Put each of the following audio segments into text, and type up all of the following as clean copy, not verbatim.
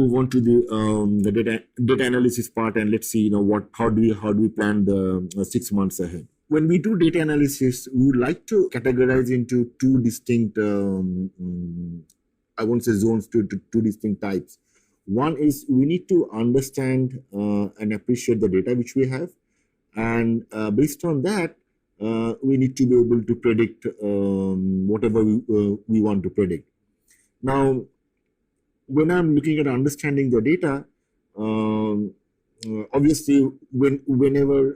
move on to the data analysis part, and let's see, how do we plan the 6 months ahead. When we do data analysis, we would like to categorize into two distinct, I won't say zones, two distinct types. One is we need to understand and appreciate the data which we have, and based on that, we need to be able to predict whatever we want to predict. Now, when I'm looking at understanding the data, obviously, whenever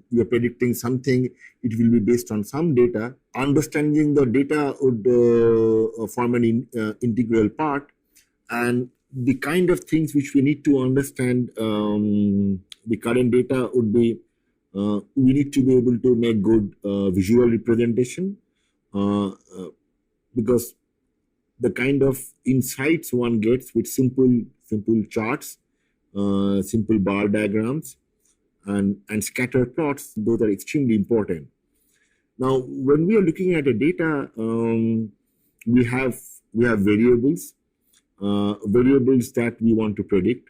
you're predicting something, it will be based on some data. Understanding the data would form an integral part, and the kind of things which we need to understand the current data would be, we need to be able to make good visual representation, because the kind of insights one gets with simple charts, simple bar diagrams, and scatter plots, those are extremely important. Now, when we are looking at the data, we have variables that we want to predict,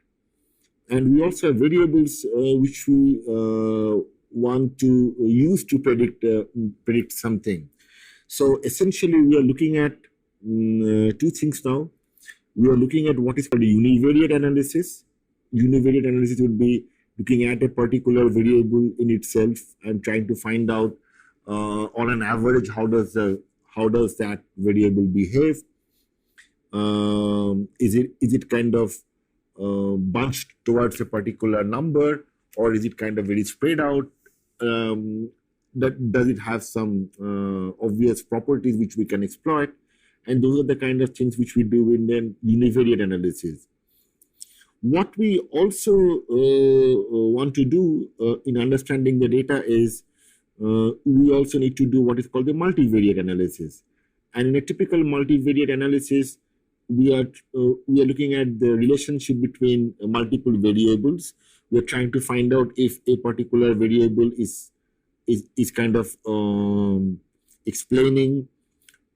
and we also have variables which we want to use to predict something. So essentially, we are looking at two things now. We are looking at what is called a univariate analysis. Univariate analysis would be looking at a particular variable in itself and trying to find out on an average how does that variable behave. Is it kind of bunched towards a particular number, or is it kind of very spread out? Does it have some obvious properties which we can exploit? And those are the kind of things which we do in the univariate analysis. What we also want to do in understanding the data is we also need to do what is called the multivariate analysis. And in a typical multivariate analysis, we are looking at the relationship between multiple variables. We are trying to find out if a particular variable is kind of explaining,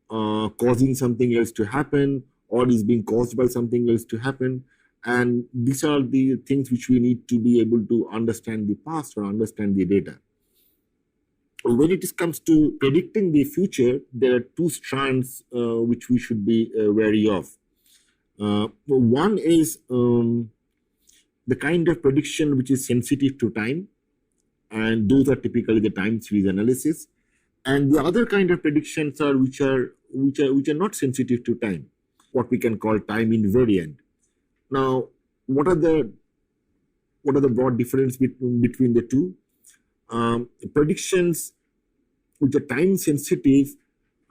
causing something else to happen, or is being caused by something else to happen. And these are the things which we need to be able to understand the past or understand the data. When it comes to predicting the future, there are two strands which we should be wary of. One is the kind of prediction which is sensitive to time, and those are typically the time series analysis. And the other kind of predictions are which are not sensitive to time, what we can call time invariant. Now, what are the broad difference between the two? Predictions which are time sensitive,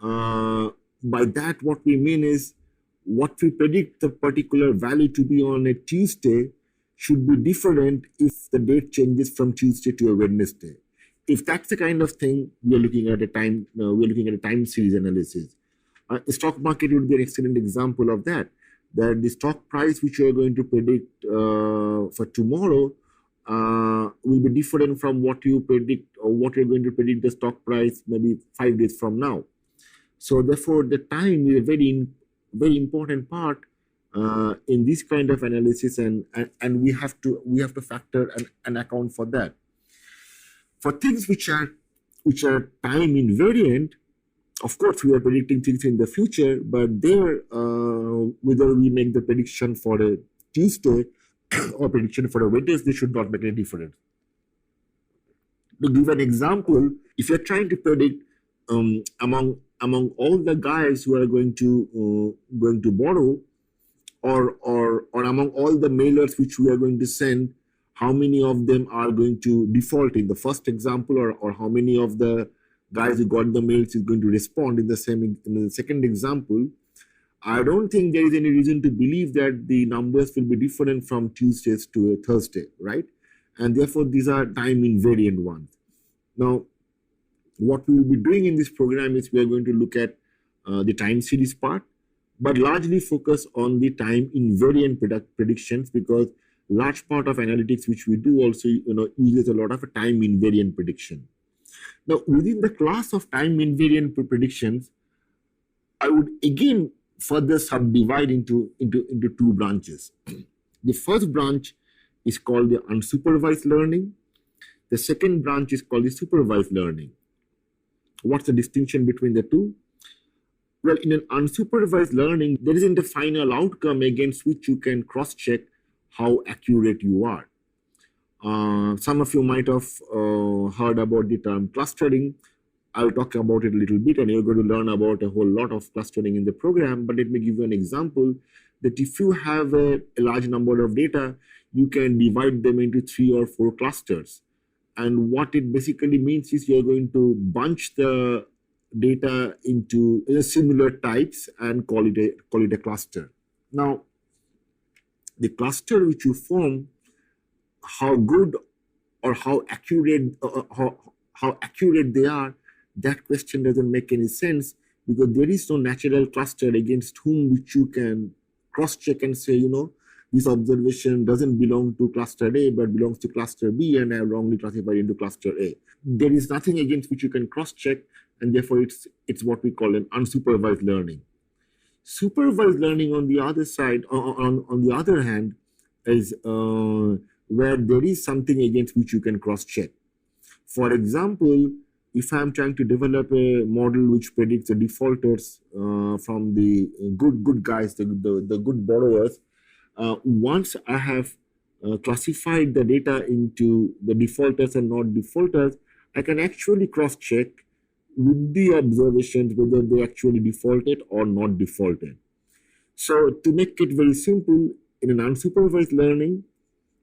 by that what we mean is what we predict the particular value to be on a Tuesday should be different if the date changes from Tuesday to a Wednesday. If that's the kind of thing, we are looking at a time series analysis. The stock market would be an excellent example of that. That the stock price which you are going to predict for tomorrow will be different from what you predict or what you're going to predict the stock price maybe 5 days from now. So therefore, the time is a very important part in this kind of analysis, and we have to factor and account for that. For things which are time invariant, of course, we are predicting things in the future, but there, whether we make the prediction for a Tuesday or prediction for a Wednesday should not make any difference. To give an example, if you're trying to predict among all the guys who are going to borrow, or among all the mailers which we are going to send, how many of them are going to default in the first example, or how many of the guys who got the mails is going to respond in the second example, I don't think there is any reason to believe that the numbers will be different from Tuesdays to a Thursday, right? And therefore, these are time invariant ones. Now, what we will be doing in this program is we are going to look at the time series part, but largely focus on the time invariant predictions, because large part of analytics which we do also uses a lot of time invariant prediction. Now, within the class of time invariant predictions, I would again further subdivide into two branches. The first branch is called the unsupervised learning. The second branch is called the supervised learning. What's the distinction between the two? Well, in an unsupervised learning, there isn't a final outcome against which you can cross-check how accurate you are. Some of you might have heard about the term clustering. I'll talk about it a little bit, and you're going to learn about a whole lot of clustering in the program. But let me give you an example that if you have a large number of data, you can divide them into 3 or 4 clusters. And what it basically means is you're going to bunch the data into similar types and call it a cluster. Now, the cluster which you form, how good or how accurate they are, that question doesn't make any sense, because there is no natural cluster against whom which you can cross-check and say, this observation doesn't belong to cluster A but belongs to cluster B, and I have wrongly classified into cluster A. There is nothing against which you can cross-check, and therefore it's what we call an unsupervised learning. Supervised learning, on the other side, on the other hand, is where there is something against which you can cross-check. For example, if I'm trying to develop a model which predicts the defaulters from the good guys, the good borrowers, once I have classified the data into the defaulters and not defaulters, I can actually cross-check with the observations whether they actually defaulted or not defaulted. So to make it very simple, in an unsupervised learning,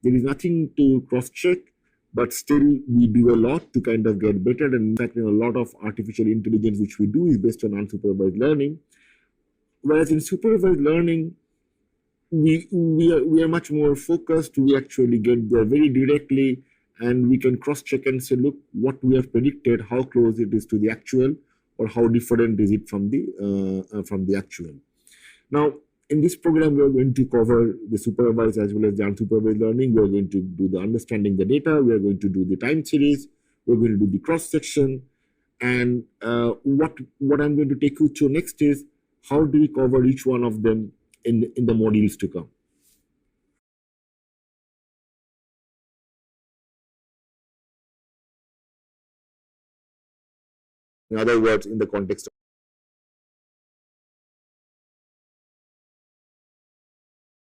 there is nothing to cross-check, but still we do a lot to kind of get better. And in fact, a lot of artificial intelligence which we do is based on unsupervised learning. Whereas in supervised learning, we are much more focused. We actually get there very directly, and we can cross-check and say, look, what we have predicted, how close it is to the actual, or how different is it from the actual. Now, in this program, we are going to cover the supervised as well as the unsupervised learning. We are going to do the understanding the data. We are going to do the time series. We're going to do the cross-section. And what I'm going to take you to next is how do we cover each one of them in the modules to come. In other words, in the context of